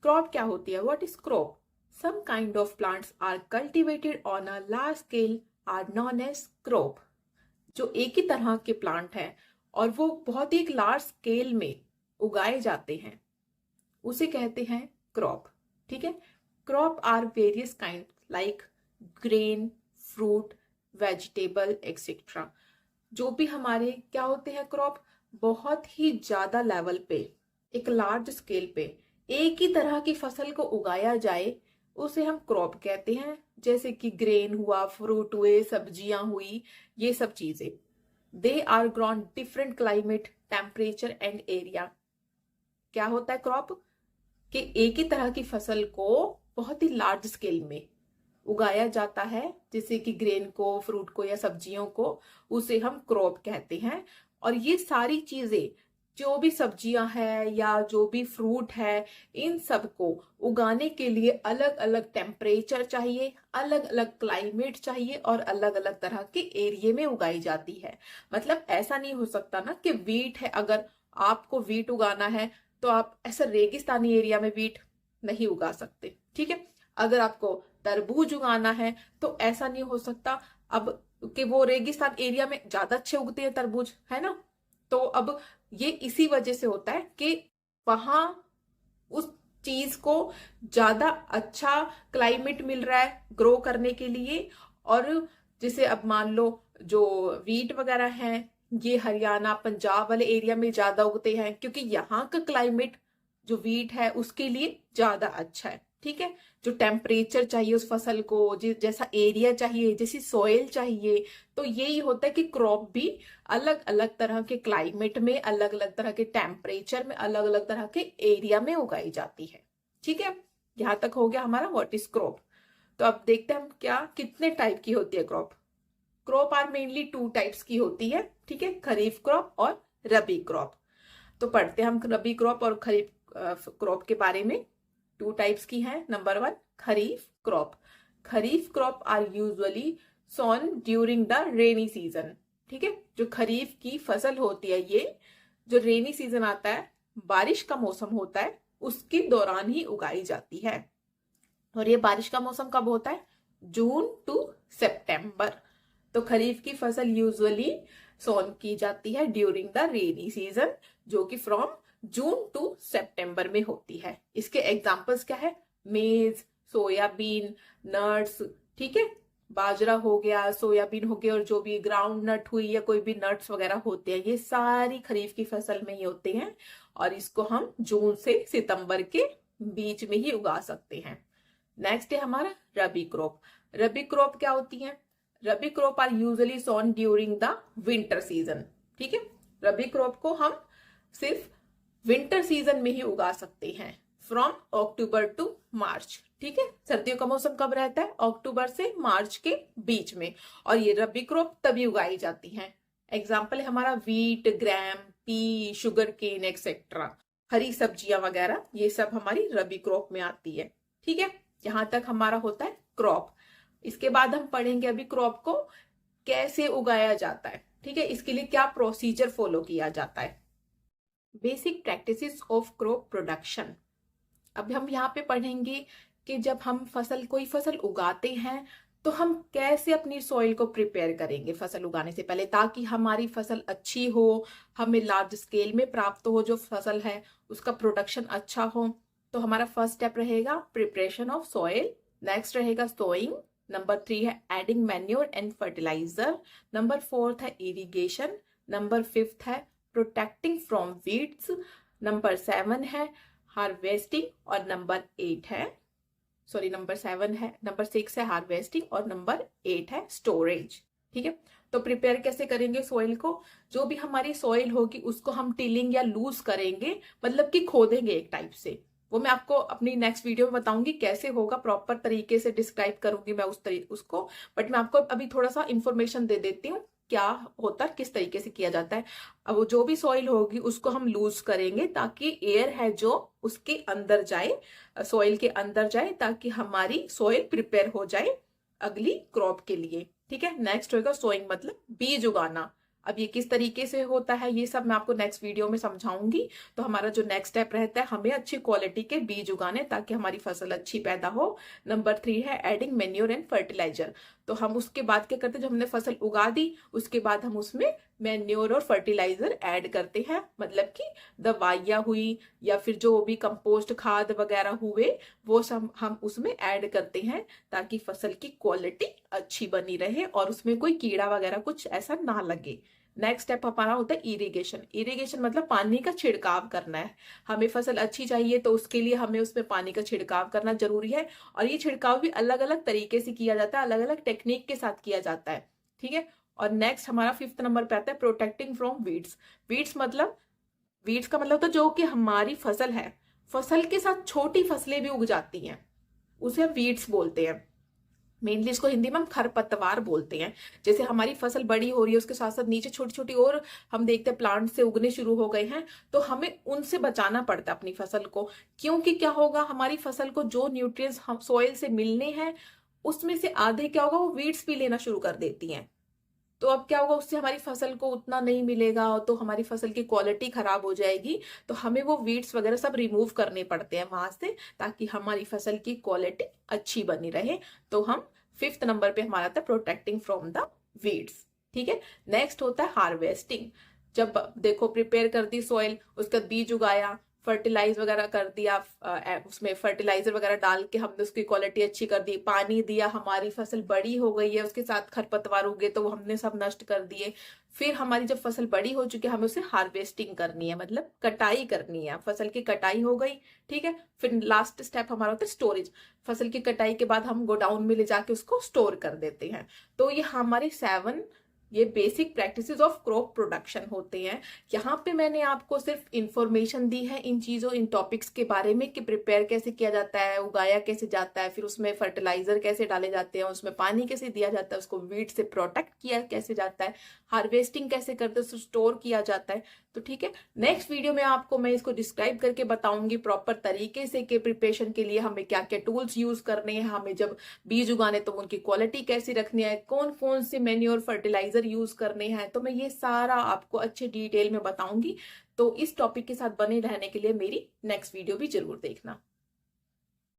Crop क्या होती है? What is crop? Some kind of plants are cultivated on a large scale are known as crop. जो एक ही तरह के प्लांट हैं और वो बहुत ही एक लार्ज स्केल में उगाए जाते हैं, उसे कहते हैं क्रॉप। ठीक है। Crop are various kind like grain, fruit, vegetable etcetera. जो भी हमारे क्या होते हैं क्रॉप, बहुत ही ज्यादा लेवल पे, एक लार्ज स्केल पे एक ही तरह की फसल को उगाया जाए, उसे हम क्रॉप कहते हैं। जैसे कि ग्रेन हुआ, फ्रूट हुए, सब्जियां हुई, ये सब चीजें। They are grown different climate, temperature and area. क्या होता है क्रॉप? कि एक ही तरह की फसल को बहुत ही लार्ज स्केल में उगाया जाता है, जैसे कि ग्रेन को, फ्रूट को या सब्जियों को, उसे हम क्रॉप कहते हैं। और ये सारी चीजें, जो भी सब्जियां हैं या जो भी फ्रूट है, इन सब को उगाने के लिए अलग अलग टेम्परेचर चाहिए, अलग अलग क्लाइमेट चाहिए और अलग अलग तरह के एरिया में उगाई जाती है। मतलब ऐसा नहीं हो सकता ना कि वीट है, अगर आपको वीट उगाना है तो आप ऐसा रेगिस्तानी एरिया में वीट नहीं उगा सकते। ठीक है। अगर आपको तरबूज उगाना है तो ऐसा नहीं हो सकता अब कि वो रेगिस्तान एरिया में ज्यादा अच्छे उगते हैं तरबूज, है ना। तो अब ये इसी वजह से होता है कि वहां उस चीज को ज्यादा अच्छा क्लाइमेट मिल रहा है ग्रो करने के लिए। और जैसे अब मान लो जो वीट वगैरह हैं, ये हरियाणा पंजाब वाले एरिया में ज्यादा उगते हैं, क्योंकि यहाँ का क्लाइमेट जो वीट है उसके लिए ज्यादा अच्छा है। ठीक है। जो टेम्परेचर चाहिए उस फसल को, जैसा एरिया चाहिए, जैसी सॉइल चाहिए, तो यही होता है कि क्रॉप भी अलग अलग तरह के क्लाइमेट में, अलग अलग तरह के टेम्परेचर में, अलग अलग तरह के एरिया में उगाई जाती है। ठीक है। यहां तक हो गया हमारा व्हाट इज क्रॉप। तो अब देखते हैं हम क्या कितने टाइप की होती है crop. Crop are mainly two types की होती है। ठीक है। खरीफ क्रॉप और रबी क्रॉप। तो पढ़ते हैं हम रबी क्रॉप और खरीफ क्रॉप के बारे में। टू टाइप्स की है। Number one, kharif crop. Kharif crop are usually sown during the rainy season. ठीक है। जो खरीफ की फसल होती है, ये जो रेनी सीजन आता है, बारिश का मौसम होता है, उसके दौरान ही उगाई जाती है। और ये बारिश का मौसम कब होता है? जून टू सितंबर। तो खरीफ की फसल यूजुअली सोन की जाती है ड्यूरिंग द रेनी सीजन, जो कि फ्रॉम जून टू सितंबर में होती है। इसके एग्जांपल्स क्या है? मेज, सोयाबीन, नट्स। ठीक है। बाजरा हो गया, सोयाबीन हो गया, और जो भी ग्राउंड नट हुई या कोई भी नट्स वगैरह होते हैं, ये सारी खरीफ की फसल में ही होते हैं। और इसको हम जून से सितंबर के बीच में ही उगा सकते हैं। नेक्स्ट है हमारा रबी क्रॉप। रबी क्रॉप क्या होती है? Rabi crop are usually sown during the winter season. ठीक है। रबी क्रॉप को हम सिर्फ विंटर सीजन में ही उगा सकते हैं, फ्रॉम अक्टूबर टू मार्च। ठीक है। सर्दियों का मौसम कब रहता है? अक्टूबर से मार्च के बीच में। और ये रबी क्रॉप तभी उगाई जाती है। एग्जाम्पल है हमारा वीट, ग्राम, पी, शुगर केन एक्सेट्रा। हरी सब्जियां वगैरह, ये सब हमारी रबी क्रॉप में आती है। ठीक है। यहां तक हमारा होता है क्रॉप। इसके बाद हम पढ़ेंगे अभी क्रॉप को कैसे उगाया जाता है। ठीक है। इसके लिए क्या प्रोसीजर फॉलो किया जाता है। Basic practices of crop production. अब हम यहाँ पे पढ़ेंगे कि जब हम कोई फसल उगाते हैं तो हम कैसे अपनी सॉइल को प्रिपेयर करेंगे फसल उगाने से पहले, ताकि हमारी फसल अच्छी हो, हमें लार्ज स्केल में प्राप्त हो, जो फसल है उसका प्रोडक्शन अच्छा हो। तो हमारा फर्स्ट स्टेप रहेगा प्रिपरेशन ऑफ सॉइल। नेक्स्ट रहेगा सोइंग। नंबर 3 है adding manure and fertiliser. Number 4 है इरिगेशन। नंबर 5 है प्रोटेक्टिंग फ्रॉम वीड्स। नंबर 7 है हार्वेस्टिंग। और नंबर 6 है हार्वेस्टिंग और नंबर 8 है स्टोरेज। ठीक है। तो प्रिपेयर कैसे करेंगे सॉइल को? जो भी हमारी सॉइल होगी उसको हम टिलिंग या लूज करेंगे, मतलब कि खोदेंगे एक टाइप से। वो मैं आपको अपनी नेक्स्ट वीडियो में बताऊंगी कैसे होगा, प्रॉपर तरीके से डिस्क्राइब करूंगी मैं उसको। बट मैं आपको अभी थोड़ा सा इंफॉर्मेशन दे देती हूँ क्या होता है, किस तरीके से किया जाता है। अब वो जो भी सॉइल होगी उसको हम लूज करेंगे ताकि एयर है जो उसके अंदर जाए, सॉइल के अंदर जाए, ताकि हमारी सॉइल प्रिपेयर हो जाए अगली क्रॉप के लिए। ठीक है। नेक्स्ट होगा सोइंग, मतलब बीज उगाना। अब ये किस तरीके से होता है ये सब मैं आपको नेक्स्ट वीडियो में समझाऊंगी। तो हमारा जो नेक्स्ट स्टेप रहता है, हमें अच्छी क्वालिटी के बीज उगाने ताकि हमारी फसल अच्छी पैदा हो। नंबर 3 है एडिंग मेन्योर एंड फर्टिलाइजर। तो हम उसके बाद क्या करते हैं, जब हमने फसल उगा दी उसके बाद हम उसमें मेन्योर और फर्टिलाइजर ऐड करते हैं, मतलब कि दवाइयाँ हुई या फिर जो भी कंपोस्ट खाद वगैरह हुए वो सब हम उसमें ऐड करते हैं ताकि फसल की क्वालिटी अच्छी बनी रहे और उसमें कोई कीड़ा वगैरह कुछ ऐसा ना लगे। नेक्स्ट स्टेप हमारा होता है इरिगेशन। इरिगेशन मतलब पानी का छिड़काव करना है। हमें फसल अच्छी चाहिए तो उसके लिए हमें उसमें पानी का छिड़काव करना जरूरी है, और ये छिड़काव भी अलग अलग तरीके से किया जाता है, अलग अलग टेक्निक के साथ किया जाता है, ठीक है। और नेक्स्ट हमारा 5th नंबर पे आता है प्रोटेक्टिंग फ्रॉम वीड्स। वीड्स मतलब, वीड्स का मतलब तो जो कि हमारी फसल है, फसल के साथ छोटी फसलें भी उग जाती हैं, उसे हम वीड्स बोलते हैं। मेनली इसको हिंदी में हम खरपतवार बोलते हैं। जैसे हमारी फसल बड़ी हो रही है उसके साथ साथ नीचे छोटी छोटी और हम देखते हैं प्लांट से उगने शुरू हो गए हैं, तो हमें उनसे बचाना पड़ता है अपनी फसल को। क्योंकि क्या होगा, हमारी फसल को जो न्यूट्रिएंट्स हम सॉइल से मिलने हैं उसमें से आधे क्या होगा, वो वीड्स भी लेना शुरू कर देती हैं। तो अब क्या होगा, उससे हमारी फसल को उतना नहीं मिलेगा तो हमारी फसल की क्वालिटी खराब हो जाएगी। तो हमें वो वीड्स वगैरह सब रिमूव करने पड़ते हैं वहां से ताकि हमारी फसल की क्वालिटी अच्छी बनी रहे। तो हम 5th नंबर पे हमारा था प्रोटेक्टिंग फ्रॉम द वीड्स, ठीक है। नेक्स्ट होता है हार्वेस्टिंग। जब देखो प्रिपेयर कर दी सॉइल, उसका बीज उगाया, फर्टिलाइज वगैरह कर दिया, उसमें फर्टिलाइजर वगैरह डाल के हमने उसकी क्वालिटी अच्छी कर दी, पानी दिया, हमारी फसल बड़ी हो गई है, उसके साथ खरपतवार उगे तो वो हमने सब नष्ट कर दिए। फिर हमारी जब फसल बड़ी हो चुकी है हमें उसे हार्वेस्टिंग करनी है, मतलब कटाई करनी है, फसल की कटाई हो गई, ठीक है। फिर लास्ट स्टेप हमारा होता है स्टोरेज। फसल की कटाई के बाद हम गोडाउन में ले जाके उसको स्टोर कर देते हैं। तो ये हमारे 7 ये basic practices of crop production होते हैं। यहाँ पे मैंने आपको सिर्फ इंफॉर्मेशन दी है इन चीजों, इन टॉपिक्स के बारे में कि प्रिपेयर कैसे किया जाता है, उगाया कैसे जाता है, फिर उसमें फर्टिलाइजर कैसे डाले जाते हैं, उसमें पानी कैसे दिया जाता है, उसको वीड से प्रोटेक्ट किया कैसे जाता है, हार्वेस्टिंग कैसे करते हैं, स्टोर किया जाता है। तो ठीक है, नेक्स्ट वीडियो में आपको मैं इसको डिस्क्राइब करके बताऊंगी प्रॉपर तरीके से कि प्रिपरेशन के लिए हमें क्या क्या टूल्स यूज करने हैं, हमें जब बीज उगाने तो उनकी क्वालिटी कैसी रखनी है, कौन कौन से मैन्योर फर्टिलाइजर यूज करने हैं, तो मैं ये सारा आपको अच्छे डिटेल में बताऊंगी। तो इस टॉपिक के साथ बने रहने के लिए मेरी नेक्स्ट वीडियो भी जरूर देखना।